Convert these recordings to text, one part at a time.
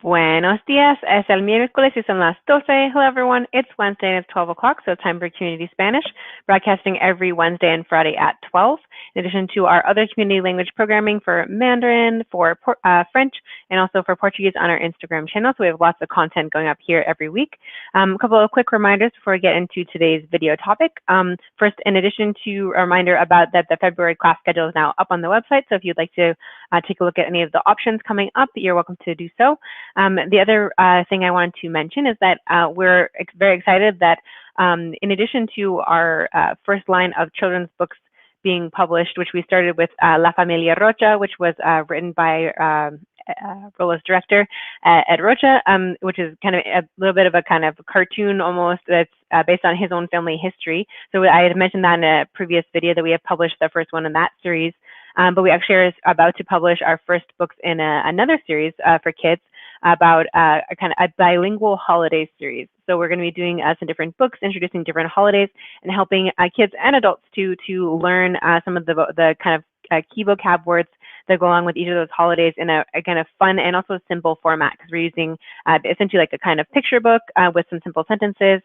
Buenos días. Es el miércoles y son las 12. Hello, everyone. It's Wednesday and it's 12 o'clock, so time for Community Spanish, broadcasting every Wednesday and Friday at 12, in addition to our other community language programming for Mandarin, for French, and also for Portuguese on our Instagram channel. So we have lots of content going up here every week. A couple of quick reminders before we get into today's video topic. First, in addition to a reminder about that the February class schedule is now up on the website, so if you'd like to take a look at any of the options coming up, you're welcome to do so. The other thing I wanted to mention is that we're very excited that in addition to our first line of children's books being published, which we started with La Familia Rocha, which was written by Rola's director, Ed Rocha, which is kind of a little bit of a kind of cartoon almost that's based on his own family history. So I had mentioned that in a previous video that we have published the first one in that series, but we actually are about to publish our first books in another series for kids about a kind of a bilingual holiday series. So we're going to be doing some different books, introducing different holidays, and helping kids and adults to learn some of the kind of key vocab words that go along with each of those holidays in a kind of fun and also simple format, because we're using essentially like a kind of picture book with some simple sentences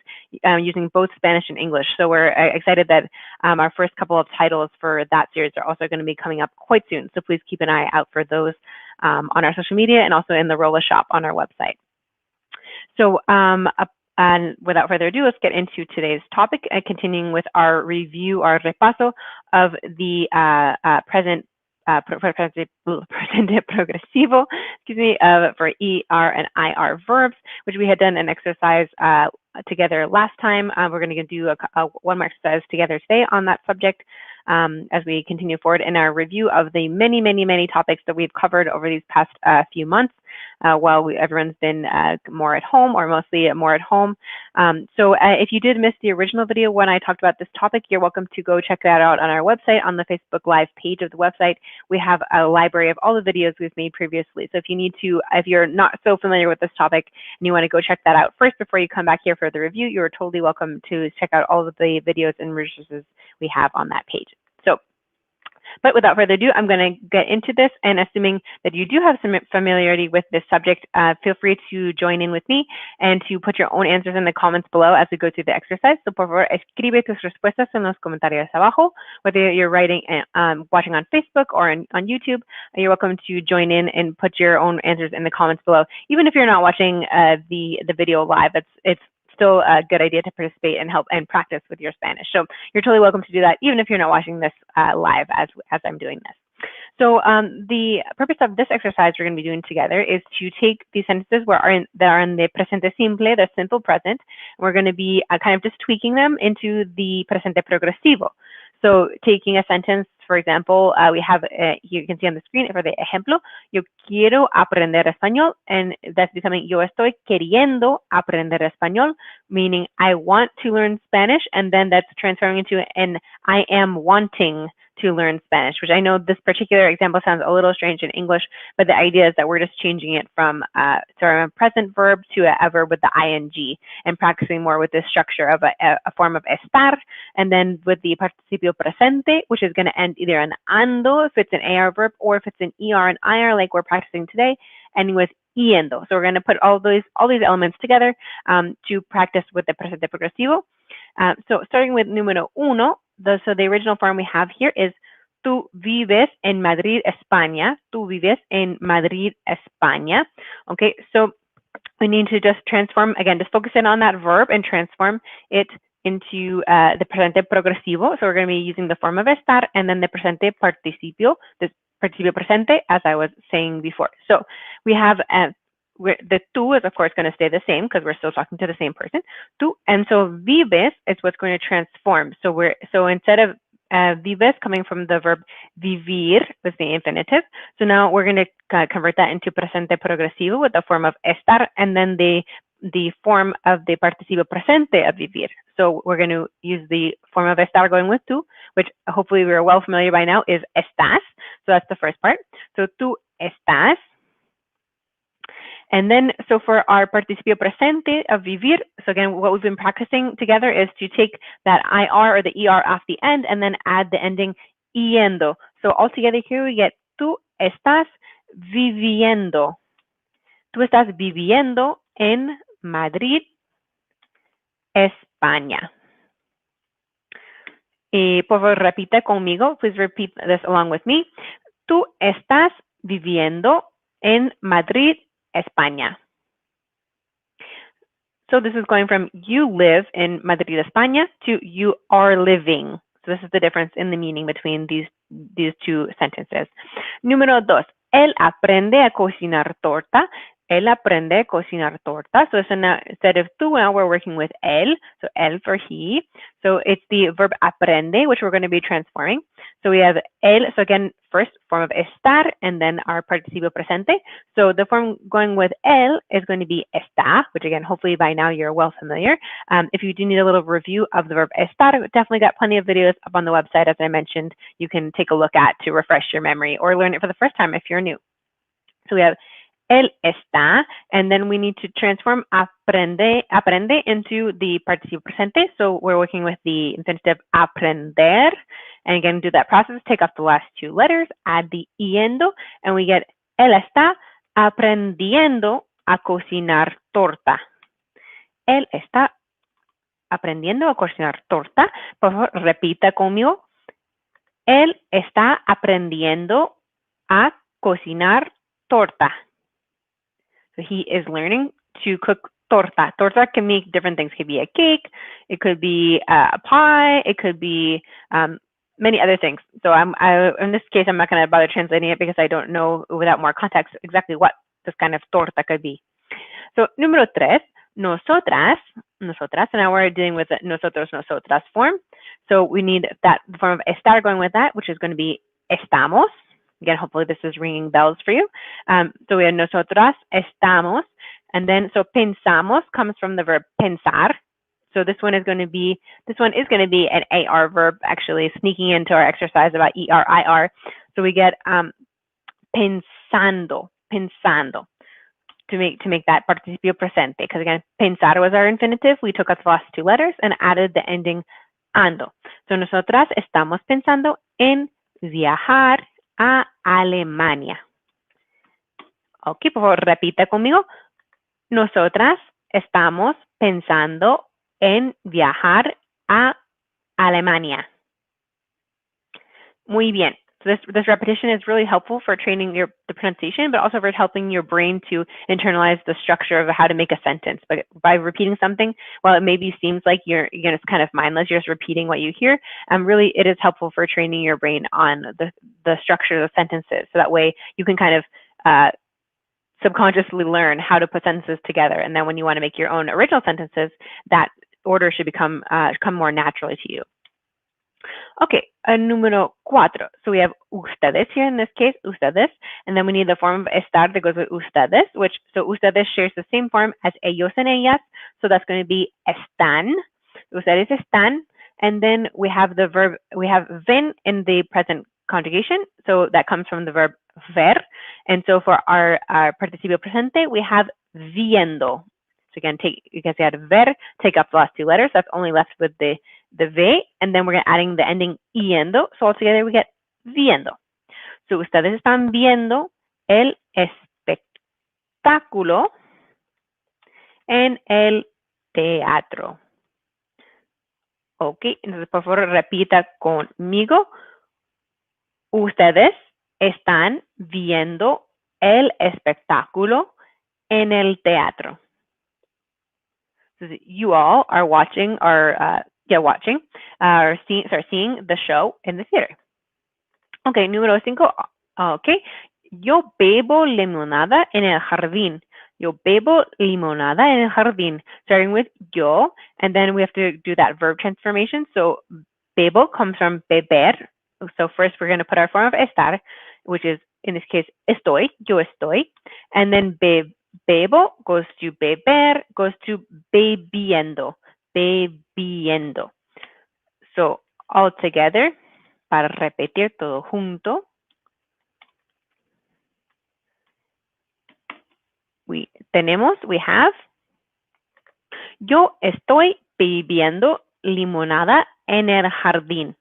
using both Spanish and English. So we're excited that our first couple of titles for that series are also going to be coming up quite soon. So please keep an eye out for those on our social media and also in the Rola shop on our website. So and without further ado, let's get into today's topic, continuing with our review, our repaso of the presente progresivo, for ER and IR verbs, which we had done an exercise together last time. We're going to do one more exercise together today on that subject as we continue forward in our review of the many topics that we've covered over these past few months while everyone's been more at home, or mostly more at home. So if you did miss the original video when I talked about this topic, you're welcome to go check that out on our website, on the Facebook Live page of the website. We have a library of all the videos we've made previously. So if you're not so familiar with this topic and you want to go check that out first before you come back here for the review, you're totally welcome to check out all of the videos and resources we have on that page. But without further ado, I'm going to get into this, and assuming that you do have some familiarity with this subject, feel free to join in with me and to put your own answers in the comments below as we go through the exercise. So por favor, escribe tus respuestas en los comentarios abajo. Whether you're writing, watching on Facebook or on YouTube, you're welcome to join in and put your own answers in the comments below. Even if you're not watching the video live, it's still a good idea to participate and help and practice with your Spanish. So you're totally welcome to do that, even if you're not watching this live as I'm doing this. So the purpose of this exercise we're going to be doing together is to take these sentences that are in the presente simple, the simple present. We're going to be kind of just tweaking them into the presente progresivo. So taking a sentence, for example, we have, you can see on the screen for the ejemplo, yo quiero aprender español, and that's becoming yo estoy queriendo aprender español, meaning I want to learn Spanish, and then that's transferring into an I am wanting to learn Spanish, which I know this particular example sounds a little strange in English, but the idea is that we're just changing it from a present verb to a verb with the ing and practicing more with this structure of a form of estar, and then with the participio presente, which is going to end either in ando if it's an AR verb, or if it's an ER and IR like we're practicing today, ending with yendo. So we're going to put all these elements together to practice with the presente progresivo. So starting with número uno, so the original form we have here is tú vives en Madrid, España. Tú vives en Madrid, España. Okay, so we need to just transform, again, just focus in on that verb and transform it into the presente progresivo. So we're going to be using the form of estar and then the presente participio, the participio presente, as I was saying before. So we have the tú is of course going to stay the same because we're still talking to the same person. Tú, and so vives is what's going to transform. So instead of vives coming from the verb vivir with the infinitive, so now we're going to convert that into presente progresivo with the form of estar and then the form of the participio presente of vivir. So we're going to use the form of estar going with tú, which hopefully we're well familiar by now is estás. So that's the first part. So tú estás. And then, so for our participio presente of vivir, so again, what we've been practicing together is to take that IR or the ER off the end and then add the ending yendo. So altogether here we get tú estás viviendo. Tú estás viviendo en Madrid, España. Y por favor, repita conmigo. Please repeat this along with me. Tú estás viviendo en Madrid, España. So this is going from you live in Madrid, España to you are living. So this is the difference in the meaning between these two sentences. Número 2. Él aprende a cocinar torta. Él aprende a cocinar torta. So instead of tú, now we're working with él. So él for he. So it's the verb aprende, which we're going to be transforming. So we have él. So again, first form of estar, and then our participo presente. So the form going with él is going to be está, which again, hopefully by now you're well familiar. If you do need a little review of the verb estar, definitely got plenty of videos up on the website, as I mentioned, you can take a look at to refresh your memory or learn it for the first time if you're new. So we have él está, and then we need to transform aprende into the participo presente. So we're working with the infinitive aprender. And again, do that process, take off the last two letters, add the yendo, and we get él está aprendiendo a cocinar torta. Él está aprendiendo a cocinar torta. Por favor, repita conmigo. Él está aprendiendo a cocinar torta. So he is learning to cook torta. Torta can mean different things. It could be a cake, it could be a pie, it could be many other things. So in this case, I'm not going to bother translating it because I don't know without more context exactly what this kind of torta could be. So número 3, nosotras, and now we're dealing with the nosotros, nosotras form. So we need that form of estar going with that, which is going to be estamos. Again, hopefully this is ringing bells for you. So we have nosotras, estamos, and then so pensamos comes from the verb pensar. So this one is going to be an AR verb, actually sneaking into our exercise about ER. So we get pensando to make that participio presente, because again, pensar was our infinitive. We took out the last two letters and added the ending ando. So nosotras estamos pensando en viajar a Alemania. Ok, por favor, repita conmigo. Nosotras estamos pensando en viajar a Alemania. Muy bien. So this repetition is really helpful for training the pronunciation, but also for helping your brain to internalize the structure of how to make a sentence. But by repeating something, while it maybe seems like it's kind of mindless, you're just repeating what you hear, really it is helpful for training your brain on the structure of sentences. So that way you can kind of subconsciously learn how to put sentences together. And then when you want to make your own original sentences, that order should come more naturally to you. Okay, número 4. So we have ustedes here in this case, ustedes, and then we need the form of estar that goes with ustedes, so ustedes shares the same form as ellos and ellas, so that's going to be están. Ustedes están, and then we have ven in the present conjugation, so that comes from the verb ver, and so for our participio presente, we have viendo. So again, you can see how to ver, take up the last two letters. That's only left with the ve, and then we're adding the ending yendo. So altogether we get viendo. So ustedes están viendo el espectáculo en el teatro. Ok, entonces por favor repita conmigo. Ustedes están viendo el espectáculo en el teatro. So you all are watching seeing the show in the theater. Okay, número 5. Okay, yo bebo limonada en el jardín. Yo bebo limonada en el jardín. Starting with yo, and then we have to do that verb transformation. So bebo comes from beber. So first we're going to put our form of estar, which is in this case estoy, yo estoy, and then bebo goes to beber, goes to bebiendo, bebiendo. So all together, para repetir todo junto, we have, yo estoy bebiendo limonada en el jardín.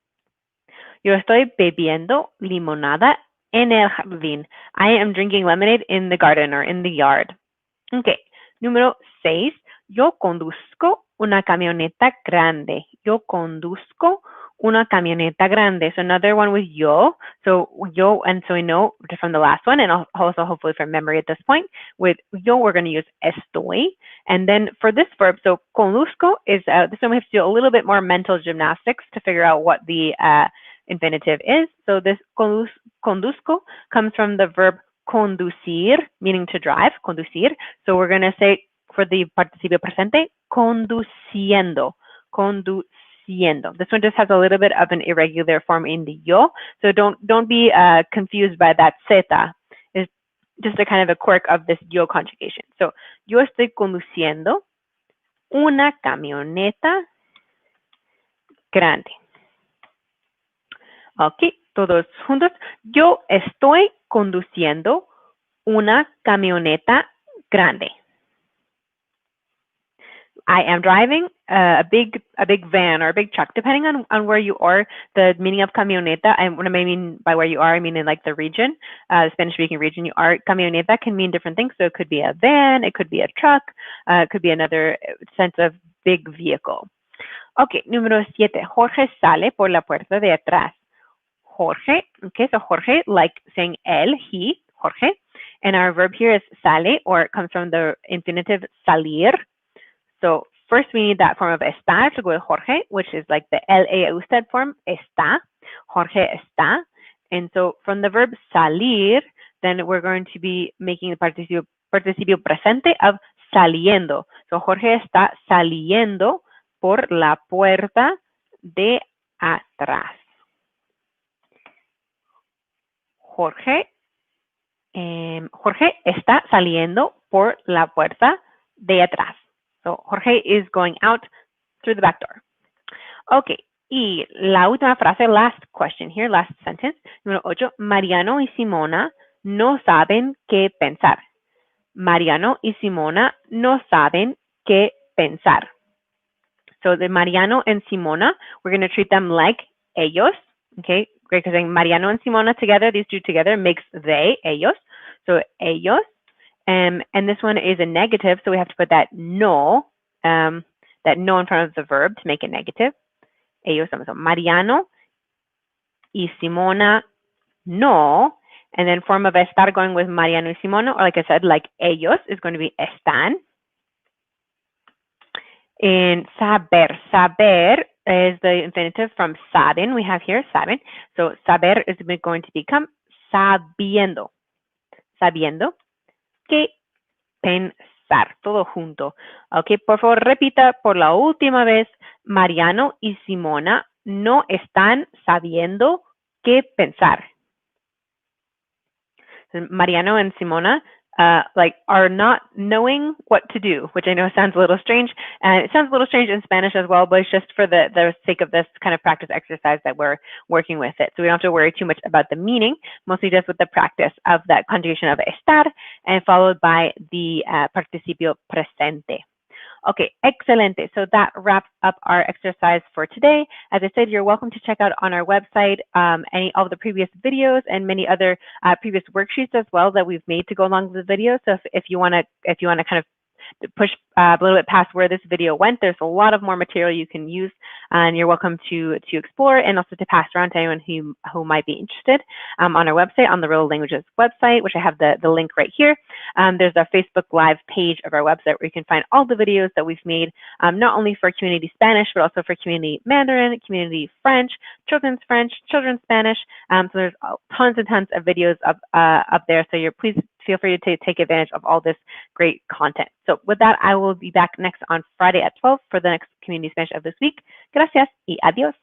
Yo estoy bebiendo limonada en el jardín. I am drinking lemonade in the garden or in the yard. Ok, número 6. Yo conduzco una camioneta grande. Yo conduzco una camioneta grande. So another one with yo. So yo, and so we know from the last one, and also hopefully from memory at this point, with yo we're going to use estoy. And then for this verb, so conduzco is, this one we have to do a little bit more mental gymnastics to figure out what the infinitive is. So this conduzco comes from the verb conducir, meaning to drive, conducir. So we're going to say for the participio presente, conduciendo, conduciendo. This one just has a little bit of an irregular form in the yo, so don't be confused by that zeta. It's just a kind of a quirk of this yo conjugation. So yo estoy conduciendo una camioneta grande. Ok, todos juntos. Yo estoy conduciendo una camioneta grande. I am driving a big van or a big truck, depending on where you are. The meaning of camioneta, and what I mean by where you are, I mean in like the region, the Spanish-speaking region you are. Camioneta can mean different things. So it could be a van, it could be a truck, it could be another sense of big vehicle. Okay, número 7. Jorge sale por la puerta de atrás. Jorge, okay, so Jorge, like saying él, he, Jorge. And our verb here is sale, or it comes from the infinitive salir. So first we need that form of está to go with Jorge, which is like the LA usted form, está. Jorge está. And so from the verb salir, then we're going to be making the participio presente of saliendo. So Jorge está saliendo por la puerta de atrás. Jorge está saliendo por la puerta de atrás. So Jorge is going out through the back door. Okay, y la última frase, last question here, last sentence. Número 8, Mariano y Simona no saben qué pensar. Mariano y Simona no saben qué pensar. So the Mariano and Simona, we're going to treat them like ellos. Okay, great, because Mariano and Simona together, these two together makes they, ellos. So ellos. And this one is a negative, so we have to put that no in front of the verb to make it negative. Ellos, so Mariano y Simona no. And then form of estar going with Mariano y Simona, or like I said, like ellos is going to be están. In saber, saber is the infinitive from saben. We have here saben. So saber is going to become sabiendo. Sabiendo que pensar, todo junto. Ok, por favor, repita por la última vez. Mariano y Simona no están sabiendo qué pensar. Mariano and Simona are not knowing what to do, which I know sounds a little strange. And it sounds a little strange in Spanish as well, but it's just for the sake of this kind of practice exercise that we're working with it. So we don't have to worry too much about the meaning, mostly just with the practice of that conjugation of estar and followed by the participio presente. Okay, excelente. So that wraps up our exercise for today. As I said, you're welcome to check out on our website any of the previous videos and many other previous worksheets as well that we've made to go along with the video. So if you want to kind of push a little bit past where this video went, there's a lot of more material you can use, and you're welcome to explore and also to pass around to anyone who might be interested on our website, on the Rola Languages website, which I have the link right here. There's our Facebook Live page of our website where you can find all the videos that we've made, not only for Community Spanish, but also for Community Mandarin, Community French, Children's Spanish. So there's tons and tons of videos up there. So please feel free to take advantage of all this great content. So with that, I will be back next on Friday at 12 for the next Community Spanish of this week. Gracias y adiós.